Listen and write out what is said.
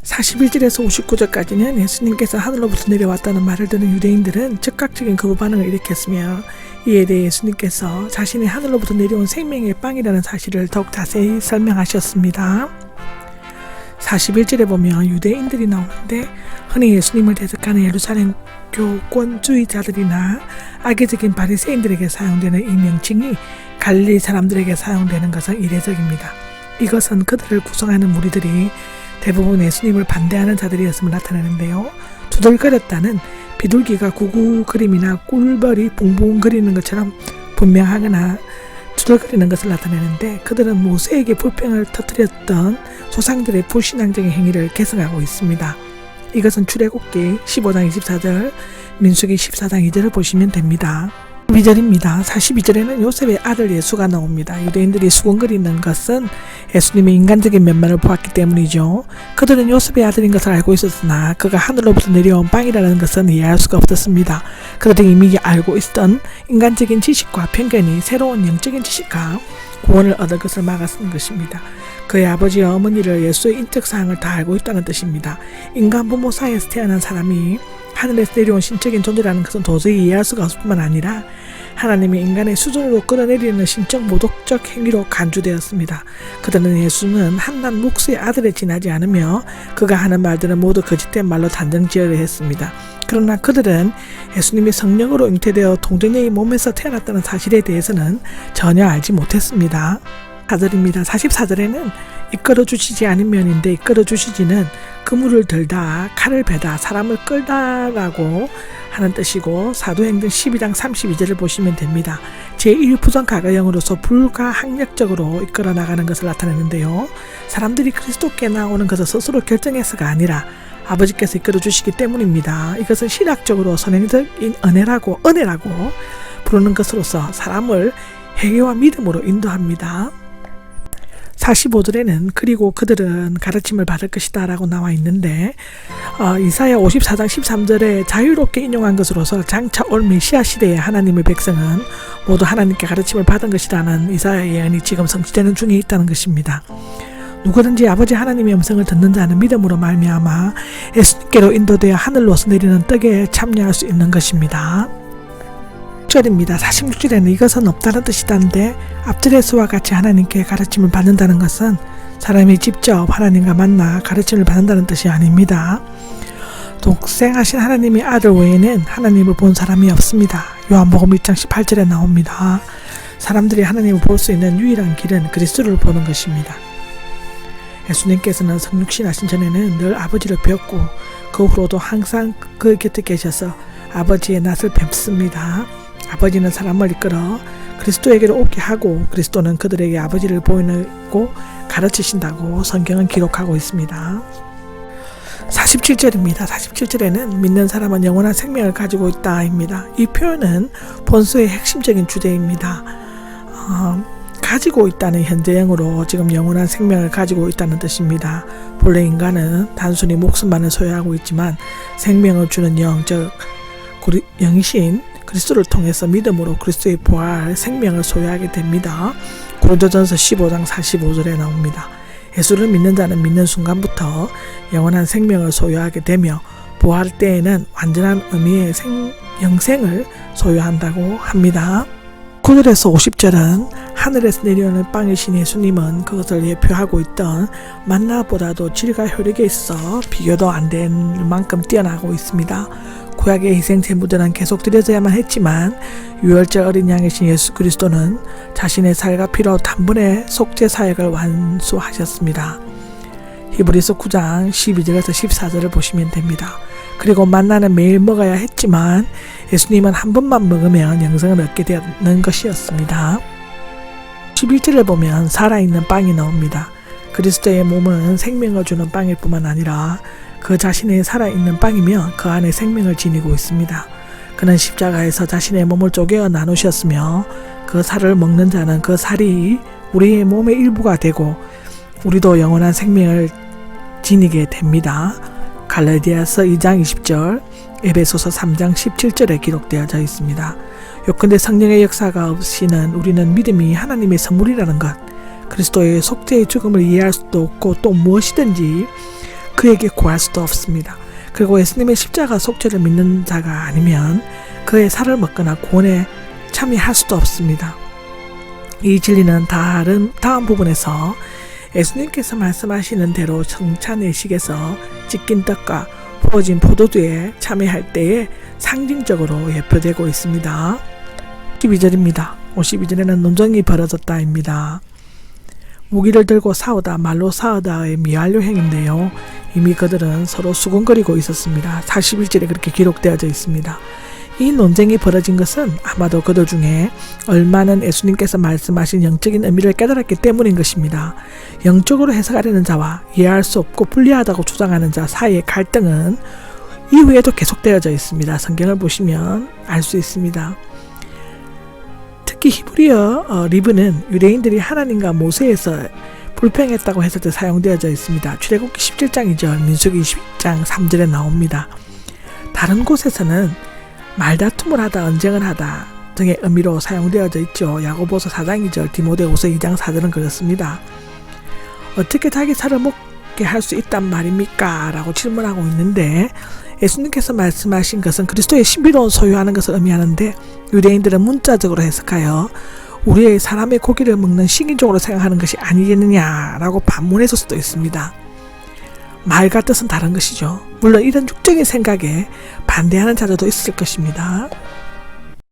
41절에서 59절까지는 예수님께서 하늘로부터 내려왔다는 말을 듣는 유대인들은 즉각적인 거부 반응을 일으켰으며, 이에 대해 예수님께서 자신이 하늘로부터 내려온 생명의 빵이라는 사실을 더욱 자세히 설명하셨습니다. 41절에 보면 유대인들이 나오는데, 흔히 예수님을 대적하는 예루살렘 교권주의자들이나 악의적인 바리새인들에게 사용되는 이 명칭이 갈릴리 사람들에게 사용되는 것은 이례적입니다. 이것은 그들을 구성하는 무리들이 대부분 예수님을 반대하는 자들이었음을 나타내는데요. 두들거렸다는 비둘기가 구구거림이나 꿀벌이 붕붕거리는 것처럼 분명하거나 두들거리는 것을 나타내는데, 그들은 모세에게 불평을 터뜨렸던 조상들의 불신앙적인 행위를 계승하고 있습니다. 이것은 출애굽기 15장 24절, 민수기 14장 2절을 보시면 됩니다. 42절입니다. 42절에는 요셉의 아들 예수가 나옵니다. 유대인들이 수군거리는 것은 예수님의 인간적인 면면을 보았기 때문이죠. 그들은 요셉의 아들인 것을 알고 있었으나 그가 하늘로부터 내려온 빵이라는 것은 이해할 수가 없었습니다. 그들이 이미 알고 있던 인간적인 지식과 편견이 새로운 영적인 지식과 구원을 얻을 것을 막았는 것입니다. 그의 아버지와 어머니를 예수의 인격사항을 다 알고 있다는 뜻입니다. 인간 부모 사이에서 태어난 사람이 하늘에서 내려온 신적인 존재라는 것은 도저히 이해할 수가 없을 뿐만 아니라 하나님이 인간의 수준으로 끌어내리는 신적 모독적 행위로 간주되었습니다. 그들은 예수는 한낱 묵수의 아들에 지나지 않으며 그가 하는 말들은 모두 거짓된 말로 단정지어야 했습니다. 그러나 그들은 예수님이 성령으로 잉태되어 동정녀의 몸에서 태어났다는 사실에 대해서는 전혀 알지 못했습니다. 4절입니다. 44절에는 이끌어 주시지 않으면인데, 이끌어 주시지는 그물을 들다, 칼을 베다, 사람을 끌다라고 하는 뜻이고, 사도행전 12장 32절을 보시면 됩니다. 제1부정 가가형으로서 불가항력적으로 이끌어 나가는 것을 나타내는데요. 사람들이 그리스도께 나오는 것을 스스로 결정해서가 아니라 아버지께서 이끌어 주시기 때문입니다. 이것은 신학적으로 선행적인 은혜라고 부르는 것으로서 사람을 회개와 믿음으로 인도합니다. 45절에는 그리고 그들은 가르침을 받을 것이다 라고 나와 있는데, 이사야 54장 13절에 자유롭게 인용한 것으로서 장차 올 메시아 시대의 하나님의 백성은 모두 하나님께 가르침을 받은 것이라는 이사야 예언이 지금 성취되는 중에 있다는 것입니다. 누구든지 아버지 하나님의 음성을 듣는 자는 믿음으로 말미암아 예수님께로 인도되어 하늘로서 내리는 떡에 참여할 수 있는 것입니다. 46절입니다. 46절에는 이것은 없다는 뜻이다는데, 앞절에서와 같이 하나님께 가르침을 받는다는 것은 사람이 직접 하나님과 만나 가르침을 받는다는 뜻이 아닙니다. 독생하신 하나님의 아들 외에는 하나님을 본 사람이 없습니다. 요한복음 1장 18절에 나옵니다. 사람들이 하나님을 볼 수 있는 유일한 길은 그리스도를 보는 것입니다. 예수님께서는 성육신하신 전에는 늘 아버지를 배웠고 그 후로도 항상 그 곁에 계셔서 아버지의 낯을 뵙습니다. 아버지는 사람을 이끌어 그리스도에게로 오게 하고 그리스도는 그들에게 아버지를 보이고 가르치신다고 성경은 기록하고 있습니다. 47절입니다. 47절에는 믿는 사람은 영원한 생명을 가지고 있다입니다. 이 표현은 본서의 핵심적인 주제입니다. 가지고 있다는 현재형으로 지금 영원한 생명을 가지고 있다는 뜻입니다. 본래 인간은 단순히 목숨만을 소유하고 있지만 생명을 주는 영, 즉 영이신 그리스도를 통해서 믿음으로 그리스도의 부활 생명을 소유하게 됩니다. 고린도전서 15장 45절에 나옵니다. 예수를 믿는 자는 믿는 순간부터 영원한 생명을 소유하게 되며 부활 때에는 완전한 의미의 영생을 소유한다고 합니다. 9절에서 50절은 하늘에서 내려오는 빵이신 예수님은 그것을 예표하고 있던 만나보다도 질과 효력에 있어 비교도 안 될 만큼 뛰어나고 있습니다. 구약의 희생 제물들은 계속 드려져야만 했지만 유월절 어린 양이신 예수 그리스도는 자신의 살과 피로 단번에 속죄 사역을 완수하셨습니다. 히브리서 9장 12절에서 14절을 보시면 됩니다. 그리고 만나는 매일 먹어야 했지만 예수님은 한 번만 먹으면 영생을 얻게 되는 것이었습니다. 11절을 보면 살아있는 빵이 나옵니다. 그리스도의 몸은 생명을 주는 빵일 뿐만 아니라 그 자신의 살아있는 빵이며 그 안에 생명을 지니고 있습니다. 그는 십자가에서 자신의 몸을 쪼개어 나누셨으며 그 살을 먹는 자는 그 살이 우리의 몸의 일부가 되고 우리도 영원한 생명을 지니게 됩니다. 갈라디아서 2장 20절, 에베소서 3장 17절에 기록되어져 있습니다. 요컨대 성령의 역사가 없이는 우리는 믿음이 하나님의 선물이라는 것, 그리스도의 속죄의 죽음을 이해할 수도 없고 또 무엇이든지 그에게 구할 수도 없습니다. 그리고 예수님의 십자가 속죄를 믿는 자가 아니면 그의 살을 먹거나 구원에 참여할 수도 없습니다. 이 진리는 다음 부분에서 예수님께서 말씀하시는 대로 성찬의식에서 찢긴 떡과 부어진 포도주에 참여할 때에 상징적으로 예표되고 있습니다. 52절입니다. 52절에는 논쟁이 벌어졌다입니다. 무기를 들고 싸우다, 말로 싸우다의 미완료행인데요. 이미 그들은 서로 수군거리고 있었습니다. 41절에 그렇게 기록되어져 있습니다. 이 논쟁이 벌어진 것은 아마도 그들 중에 얼마는 예수님께서 말씀하신 영적인 의미를 깨달았기 때문인 것입니다. 영적으로 해석하려는 자와 이해할 수 없고 불리하다고 주장하는 자 사이의 갈등은 이후에도 계속되어져 있습니다. 성경을 보시면 알 수 있습니다. 특히 히브리어 리브는 유대인들이 하나님과 모세에서 불평했다고 했을 때 사용되어져 있습니다. 출애굽기 17장 2절, 민수기 20장 3절에 나옵니다. 다른 곳에서는 말다툼을 하다, 언쟁을 하다 등의 의미로 사용되어져 있죠. 야고보서 4장 2절, 디모데후서 2장 4절은 그렇습니다. 어떻게 자기 살을 먹게 할 수 있단 말입니까? 라고 질문하고 있는데 예수님께서 말씀하신 것은 그리스도의 신비로운 소유하는 것을 의미하는데 유대인들은 문자적으로 해석하여 우리의 사람의 고기를 먹는 식인종으로 생각하는 것이 아니겠느냐라고 반문했을 수도 있습니다. 말과 뜻은 다른 것이죠. 물론 이런 육적인 생각에 반대하는 자들도 있을 것입니다.